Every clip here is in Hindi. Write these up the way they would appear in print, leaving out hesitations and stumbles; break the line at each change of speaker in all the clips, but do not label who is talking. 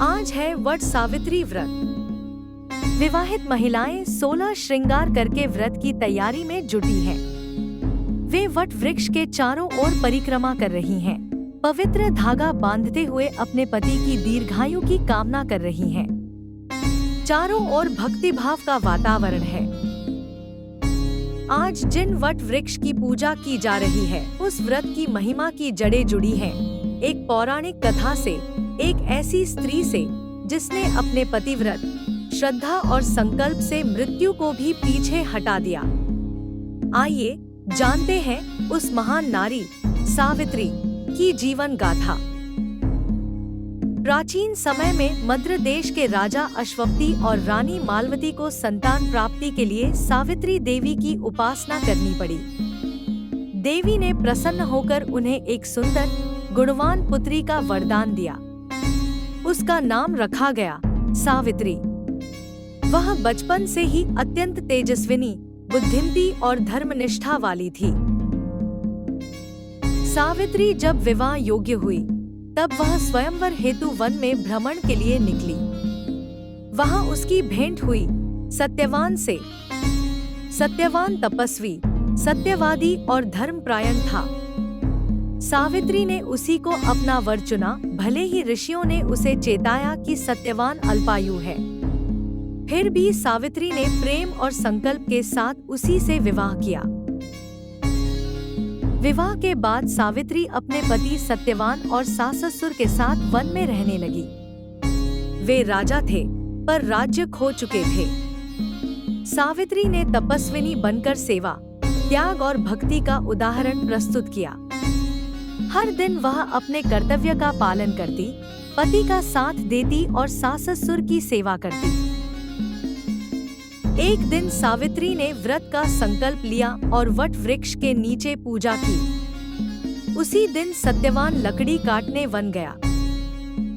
आज है वट सावित्री व्रत। विवाहित महिलाएं 16 श्रृंगार करके व्रत की तैयारी में जुटी हैं। वे वट वृक्ष के चारों ओर परिक्रमा कर रही हैं। पवित्र धागा बांधते हुए अपने पति की दीर्घायु की कामना कर रही हैं। चारों ओर भक्ति भाव का वातावरण है। आज जिन वट वृक्ष की पूजा की जा रही है, उस व्रत की महिमा की जड़ें जुड़ी हैं। एक पौराणिक कथा से, एक ऐसी स्त्री से जिसने अपने पतिव्रत, श्रद्धा और संकल्प से मृत्यु को भी पीछे हटा दिया। आइए जानते हैं उस महान नारी सावित्री की जीवन गाथा। प्राचीन समय में मद्र देश के राजा अश्वपति और रानी मालवती को संतान प्राप्ति के लिए सावित्री देवी की उपासना करनी पड़ी। देवी ने प्रसन्न होकर उन्हें एक सुंदर गुणवान पुत्री का वरदान दिया। उसका नाम रखा गया सावित्री। वह बचपन से ही अत्यंत तेजस्विनी, बुद्धिमती और धर्मनिष्ठा वाली थी। सावित्री जब विवाह योग्य हुई, तब वह स्वयंवर हेतु वन में भ्रमण के लिए निकली। वहां उसकी भेंट हुई सत्यवान से। सत्यवान तपस्वी, सत्यवादी और धर्मपरायण था। सावित्री ने उसी को अपना वर चुना, भले ही ऋषियों ने उसे चेताया कि सत्यवान अल्पायु है। फिर भी सावित्री ने प्रेम और संकल्प के साथ उसी से विवाह किया। विवाह के बाद सावित्री अपने पति सत्यवान और सास ससुर के साथ वन में रहने लगी। वे राजा थे, पर राज्य खो चुके थे। सावित्री ने तपस्विनी बनकर सेवा, त्याग और भक्ति का उदाहरण प्रस्तुत किया। हर दिन वह अपने कर्तव्य का पालन करती, पति का साथ देती और सास ससुर की सेवा करती। एक दिन सावित्री ने व्रत का संकल्प लिया और वट वृक्ष के नीचे पूजा की। उसी दिन सत्यवान लकड़ी काटने वन गया।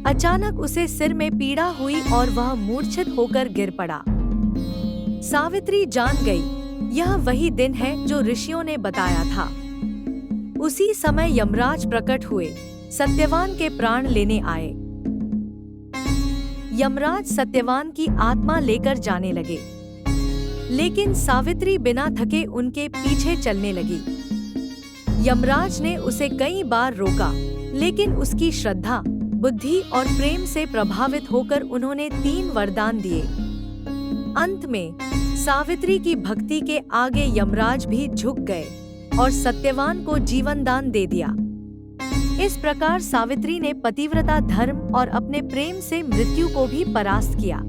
अचानक उसे सिर में पीड़ा हुई और वह मूर्छित होकर गिर पड़ा। सावित्री जान गई, यह वही दिन है जो ऋषियों ने बताया था। उसी समय यमराज प्रकट हुए, सत्यवान के प्राण लेने आए। यमराज सत्यवान की आत्मा लेकर जाने लगे, लेकिन सावित्री बिना थके उनके पीछे चलने लगी। यमराज ने उसे कई बार रोका, लेकिन उसकी श्रद्धा, बुद्धि और प्रेम से प्रभावित होकर उन्होंने 3 वरदान दिए। अंत में सावित्री की भक्ति के आगे यमराज भी झुक गए और सत्यवान को जीवन दान दे दिया। इस प्रकार सावित्री ने पतिव्रता धर्म और अपने प्रेम से मृत्यु को भी परास्त किया।